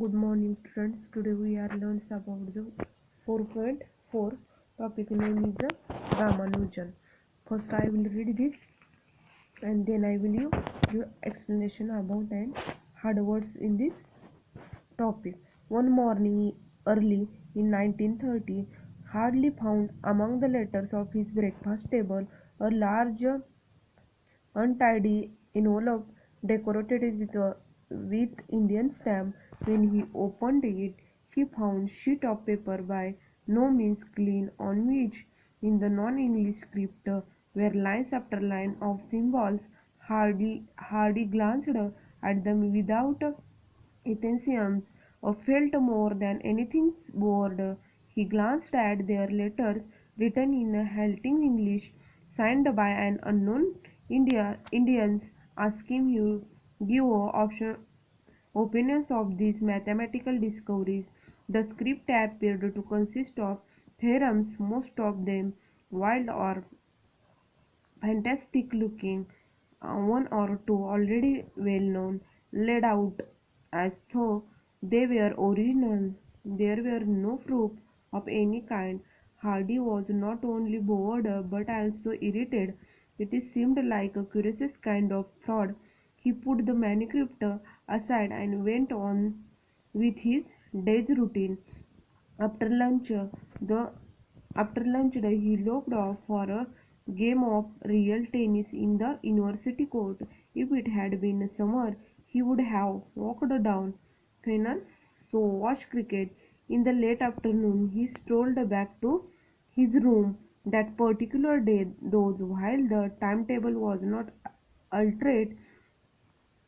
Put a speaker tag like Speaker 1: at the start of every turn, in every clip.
Speaker 1: Good morning friends. Today we are learns about the 4.4 topic name is Ramanujan. First I will read this and then I will give explanation about and hard words in this topic. One morning early in 1930, Hardly found among the letters of his breakfast table a large untidy envelope decorated with Indian stamp. When he opened it, he found sheet of paper by no means clean, on which, in the non-English script, were lines after line of symbols. Hardy glanced at them without enthusiasm, felt more than anything bored. He glanced at their letters, written in a halting English, signed by an unknown Indians, asking him to give opinions of these mathematical discoveries. The script appeared to consist of theorems, most of them wild or fantastic looking, one or two already well known, laid out as though they were original. There were no proof of any kind. Hardy was not only bored but also irritated. It seemed like a curious kind of fraud. He put the manuscript aside and went on with his day's routine. After lunch, the he looked off for a game of real tennis in the university court. If it had been summer, he would have walked down Fenner to watch cricket. In the late afternoon, he strolled back to his room that particular day, though while the timetable was not altered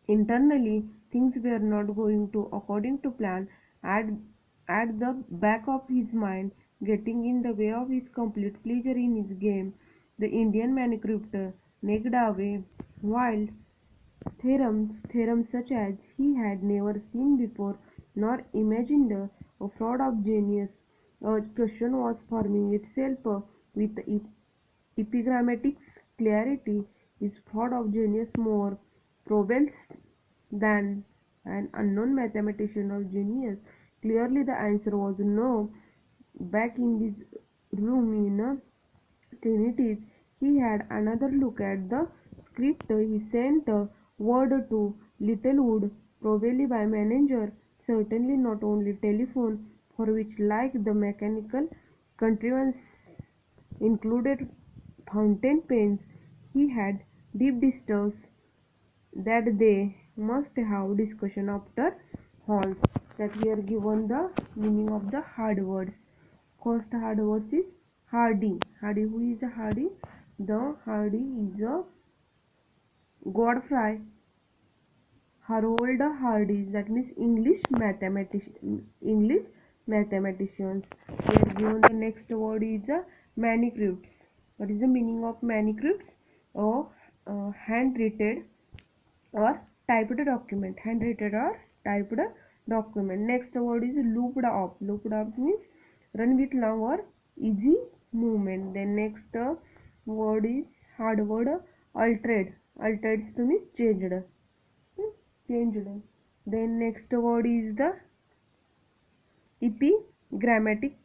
Speaker 1: internally, things were not going to according to plan. At, at the back of his mind, getting in the way of his complete pleasure in his game, the Indian manuscript naked away wild theorems such as he had never seen before nor imagined. A fraud of genius. A question was forming itself with epigrammatic clarity. Is fraud of genius more probable than an unknown mathematician of genius? Clearly the answer was no. Back in his room in Trinities, he had another look at the script. He sent word to Littlewood, probably by manager, certainly not only telephone, for which, like the mechanical contrivance included fountain pens, he had deep disturbs that they must have discussion after halls. That here given the meaning of the hard words. First hard words is Hardy. Hardy, who is a Hardy? The Hardy is a Godfrey Harold Hardy. That means English mathematician. English mathematicians. Here given the next word is a manuscripts. What is the meaning of manuscripts? Or handwritten or typed document. Handwritten or typed document. Next word is looped up. Looped up means run with long or easy movement. Then next word is hard word altered. Altered means changed. Changed. Then next word is the epigrammatic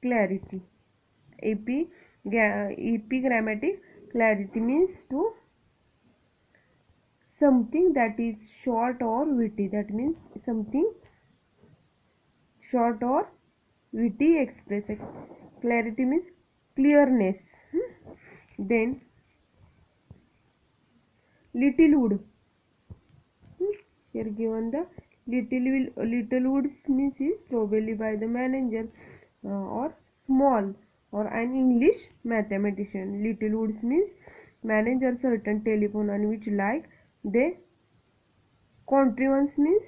Speaker 1: clarity. Epigrammatic clarity means to something that is short or witty. That means something short or witty express. Clarity means clearness. Then littlewood. Here given the littlewood means is probably by the manager or small or an English mathematician. Littlewood means manager certain telephone on which like they contrivance means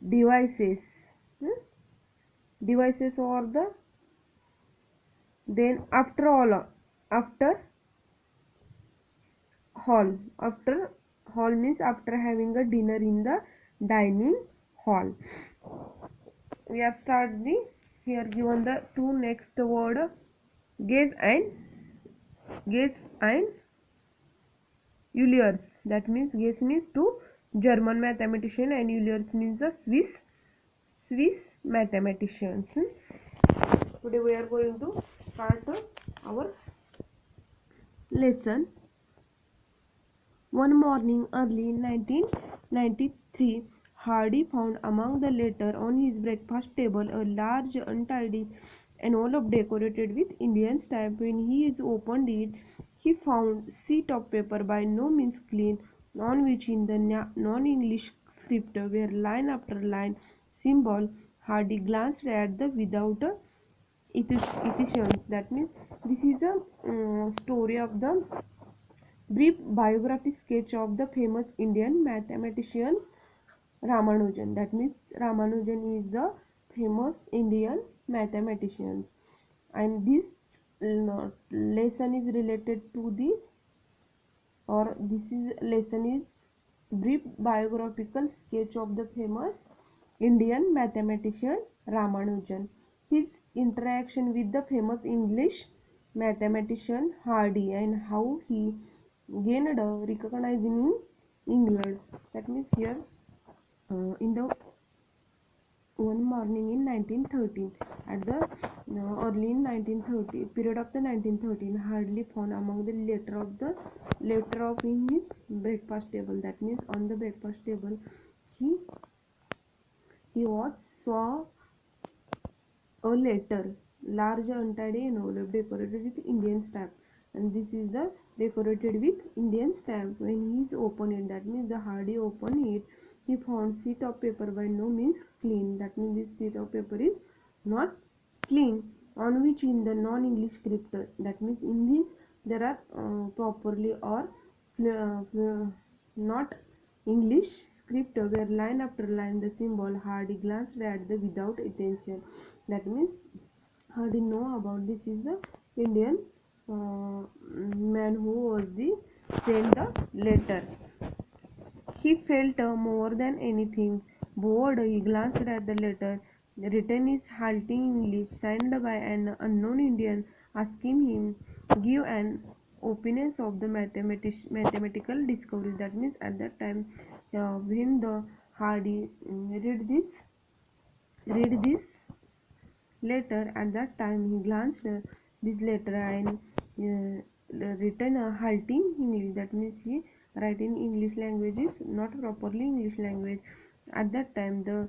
Speaker 1: devices. Devices or the then after hall means after having a dinner in the dining hall. We are start the here given the two next word gaze and Ulliers. That means gaze means to German mathematician, and Euler's means the Swiss mathematicians. Today we are going to start our lesson. One morning early in 1993, Hardy found among the litter on his breakfast table a large untidy envelope decorated with Indian stamp. When he opened it, he found a sheet of paper by no means clean, on which in the non-English script were line after line symbol. Hardy glanced at the without Ethicians. That means this is a story of the brief biography sketch of the famous Indian mathematician Ramanujan. That means Ramanujan is the famous Indian mathematician, and this lesson is related to the, or this is lesson is brief biographical sketch of the famous Indian mathematician Ramanujan. His interaction with the famous English mathematician Hardy, and how he gained recognition in England. That means here in the one morning in 1913, at the early in 1930 period of the 1913, Hardly found among the letter of in his breakfast table. That means on the breakfast table he he was saw a letter, large untidy envelope decorated with Indian stamp, and this is the decorated with Indian stamp. When he opened it, that means the Hardy opened it, he found sheet of paper by no means clean. That means this sheet of paper is not clean, on which in the non-English script, that means in this there are properly or not English script where line after line the symbol. Hardy glanced at the without attention. That means Hardy know about this is the Indian man who was the sent the letter. He felt more than anything bored. He glanced at the letter, written in halting English, signed by an unknown Indian, asking him give an opinions of the mathematical discoveries. That means at that time, when the Hardy read this letter, at that time he glanced this letter and written a halting English. That means he write in English language is not properly English language. At that time the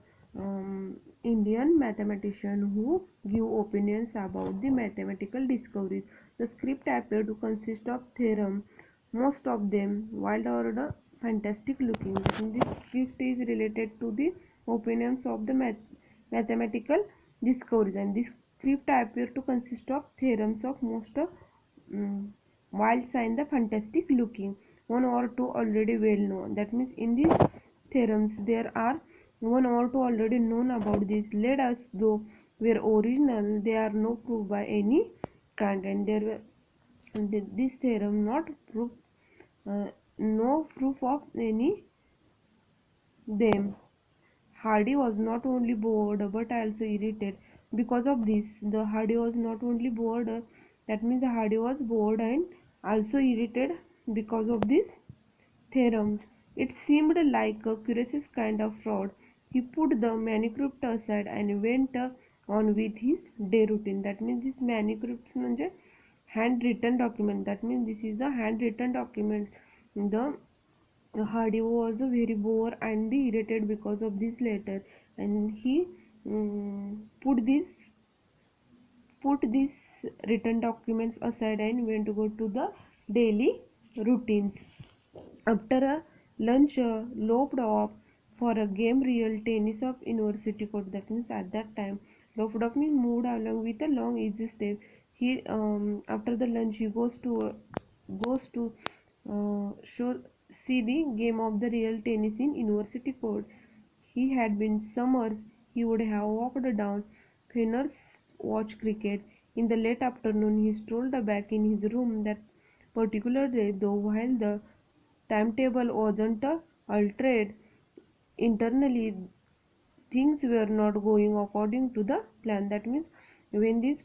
Speaker 1: Indian mathematician who give opinions about the mathematical discoveries. The script appeared to consist of theorem, most of them wild or fantastic looking. This script is related to the opinions of the mathematical discoveries, and this script appear to consist of theorems of most wild and the fantastic looking. One or two already well known. That means in these theorems there are one or two already known about this. Let us though were original, they are no proof by any kind, and there were this theorem not proof, no proof of any them. Hardy was not only bored but also irritated. Because of this, the Hardy was not only bored, that means the Hardy was bored and also irritated because of these theorems. It seemed like a curious kind of fraud. He put the manuscript aside and went on with his day routine. That means this manuscript म्हणजे handwritten document. That means this is the handwritten document. The Hardy was very bored and irritated because of this letter, and he put these written documents aside and went to go to the daily routines. After a lunch, loped off for a game real tennis of university court. That means at that time, loped off means moved along with a long easy step. He after the lunch he goes to show see the game of the real tennis in university court. He had been summers he would have walked down Fenner's watch cricket. In the late afternoon he strolled back in his room that particular day, though while the timetable wasn't altered internally, things were not going according to the plan. That means when this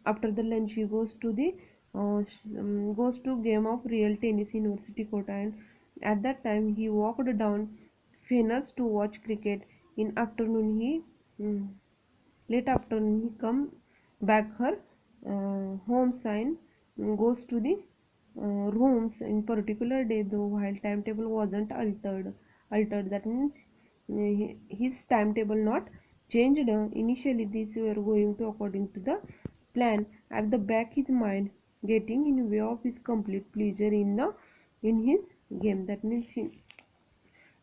Speaker 1: after the lunch he goes to the goes to game of real tennis in university court, and At that time he walked down Fenus to watch cricket. In afternoon he late afternoon he come back her home sign, goes to the rooms in particular day though while timetable wasn't altered, that means his timetable not changed. Initially these were going to according to the plan. At the back his mind getting in way of his complete pleasure in his game, that means he,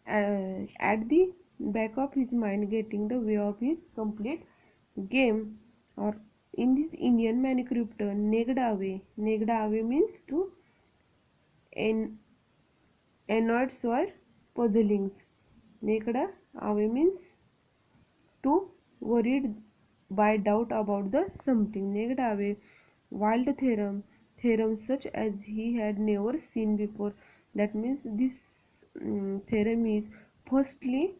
Speaker 1: at the back of his mind getting the way of his complete game. Or in this Indian manuscript, negda away means to en annoyed or puzzlings. Negda away means to worried by doubt about the something. Negda away wild theorems such as he had never seen before. That means this theorem is firstly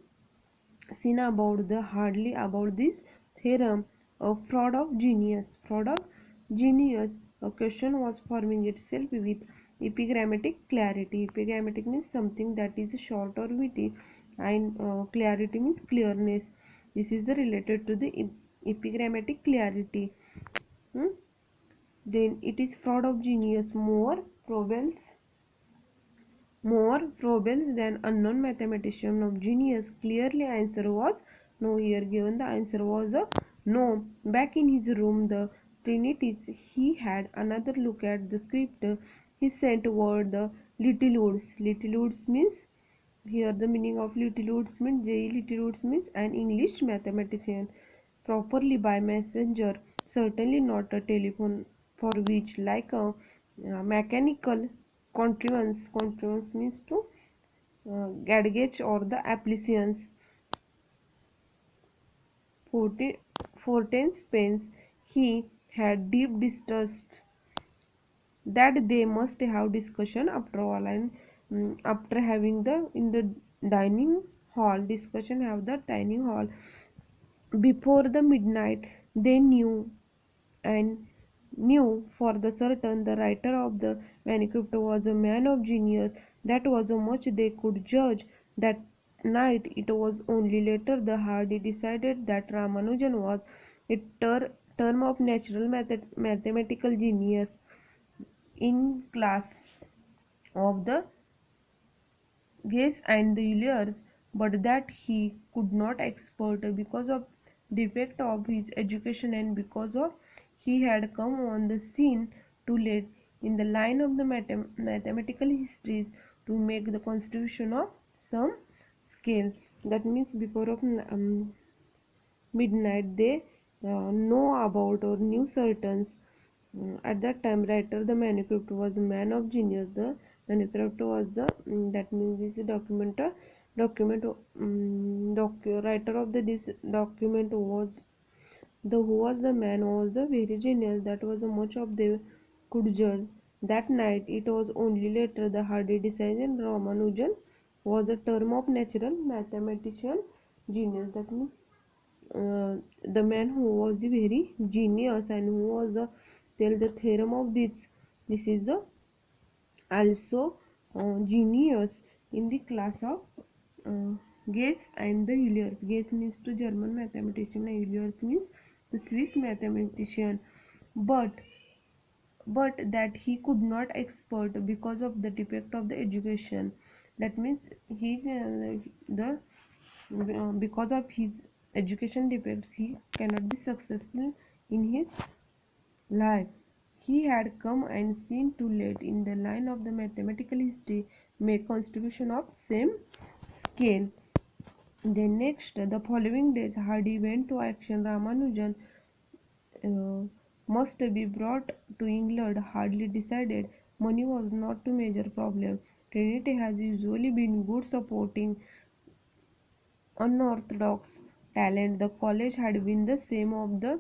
Speaker 1: seen about the hardly about this theorem. A fraud of genius. A question was forming itself with epigrammatic clarity. Epigrammatic means something that is short or witty, and clarity means clearness. This is the related to the epigrammatic clarity. Then it is fraud of genius, more probables than unknown mathematician of genius. Clearly answer was no. Here given the answer was a no. Back in his room, the Trinities, he had another look at the script. He sent word the little woods. Little woods means, here the meaning of little woods means, J. Little woods means an English mathematician, properly by messenger, certainly not a telephone, for which like a mechanical contrivance means to gadgets or the applications. Fortin's pens, he had deep distrust that they must have discussion after all, and after having the in the dining hall discussion have the dining hall before the midnight. They and knew for the certain the writer of the manuscript was a man of genius. That was how much they could judge. That night it was only later the Hardy decided that Ramanujan was a term of natural mathematical genius in class of the Gaze and the Euler's, but that he could not expert because of defect of his education and because of he had come on the scene too late in the line of the mathematical histories to make the constitution of some scale. That means before of midnight they know about or knew certain. At that time writer the manuscript was a man of genius. The manuscript was the that means this writer of this document was the who was the man was the very genius. That was much of they could judge. That night it was only later the Hardy decided Ramanujan was a term of natural mathematician genius. That means the man who was the very genius and who was the tell the theorem of this is the also genius in the class of uh, Gates and the Euler. Gates means to German mathematician and Euler means the Swiss mathematician, but that he could not expert because of the defect of the education. That means he the because of his education defects he cannot be successful in his life. He had come and seen too late in the line of the mathematical history make contribution of same scale. Then next, the following days, Hardy went to action. Ramanujan uh, must be brought to England. Hardly decided money was not a major problem. Trinity has usually been good supporting unorthodox talent. The college had been the same of the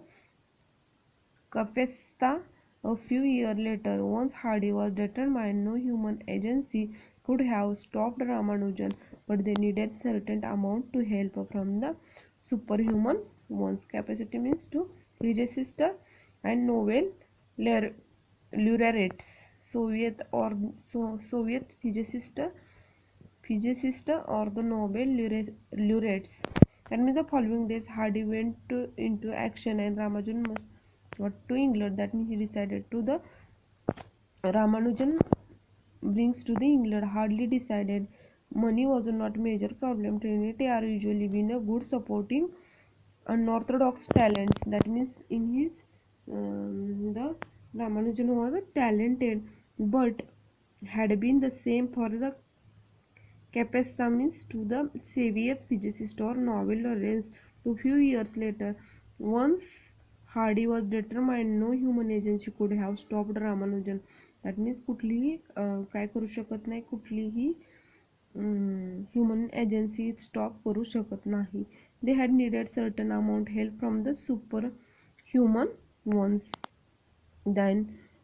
Speaker 1: Capesta a few years later. Once Hardy was determined no human agency could have stopped Ramanujan, but they needed certain amount to help from the superhuman one's capacity means to resist and Nobel laureates. Soviet physicist physicists or the Nobel laureates. That means the following days Hardy went into action and Ramanujan must got to England. That means he decided to the Ramanujan brings to the England. Hardly decided money was not major problem. Trinity are usually been a good supporting unorthodox talents. That means in his the Ramanujan was a talented but had been the same for the Capestamis to the Soviet physicist or Nobel laureate to few years later. Once Hardy was determined no human agency could have stopped Ramanujan. That means कुठलीही काय करू शकत नाही, कुठलीही human agency stop करू शकत नाही. They had needed certain amount help from the superhuman ones. Then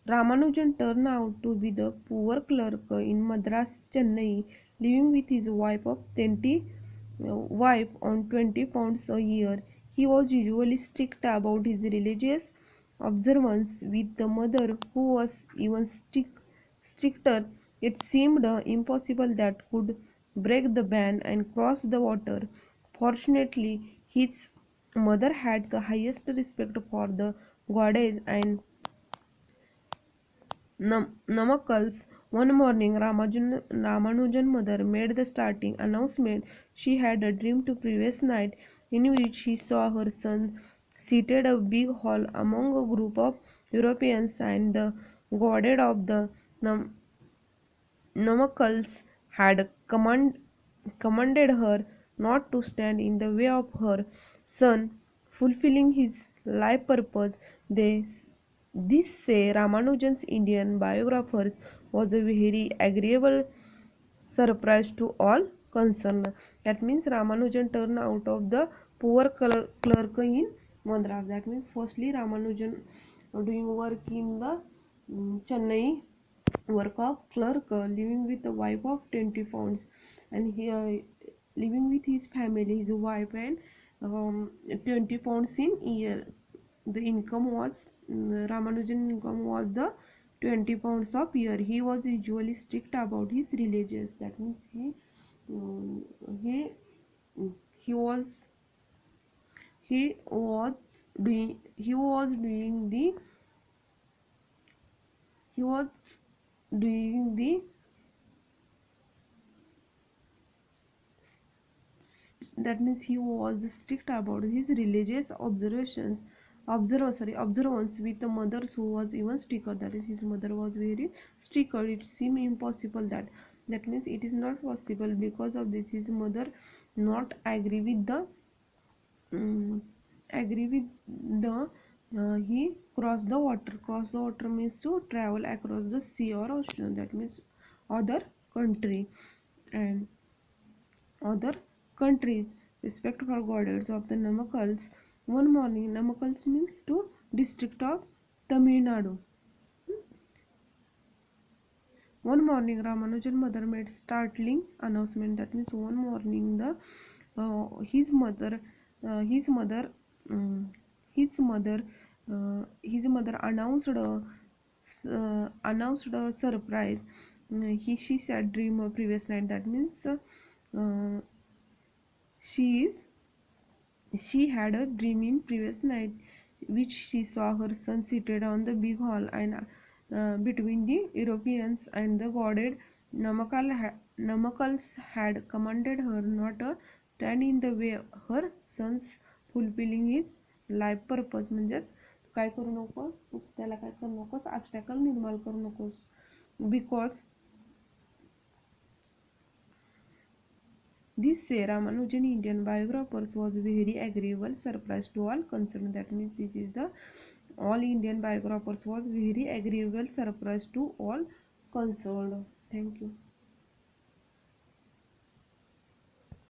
Speaker 1: Ramanujan turned out to be the poor clerk in Madras, Chennai, living with his wife on 20 pounds a year. He was usually strict about his religious observance, with the mother who was even stricter. It seemed impossible that could break the ban and cross the water. Fortunately, his mother had the highest respect for the goddess and Namakal's. One morning, Ramanujan's mother made the starting announcement. She had a dream to previous night in which she saw her son seated a big hall among a group of Europeans, and the goddess of the Nam- Namakals had commanded her not to stand in the way of her son fulfilling his life purpose. This say Ramanujan's Indian biographers was a very agreeable surprise to all concerned. That means Ramanujan turned out of the poor clerk in Madras. That means firstly Ramanujan doing work in the Chennai, work of clerk, living with a wife of 20 pounds, and he living with his family, his wife, and 20 pounds in year. The income was Ramanujan income was the 20 pounds of year. He was usually strict about his religious. That means um, he he was he was doing the he was doing the that means he was strict about his religious observance, with the mothers who was even stricter. That is, his mother was very stricter. It seemed impossible that means it is not possible. Because of this, his mother not um, agree with the he cross the water means to travel across the sea or ocean. That means other country and other countries. Respect for goddess of the Namakals. One morning, Namakals means to district of Tamil Nadu. One morning, Ramanujan mother made startling announcement. That means one morning, the his mother, his mother, um, his mother, his mother announced a surprise. She said dream a previous night. That means she is she had a dream in previous night which she saw her son seated on the big hall and between the Europeans, and the goddess Namakals had commanded her not to stand in the way her son's fulfilling his life purpose. म्हणजेच काय करू नकोस, त्याला काय करू नकोस, obstacle निर्माण करू नकोस. Because this say Ramanujan Indian biographers was very agreeable surprise to all concerned. That means this is the all Indian biographers was very agreeable surprise to all concerned. Thank you.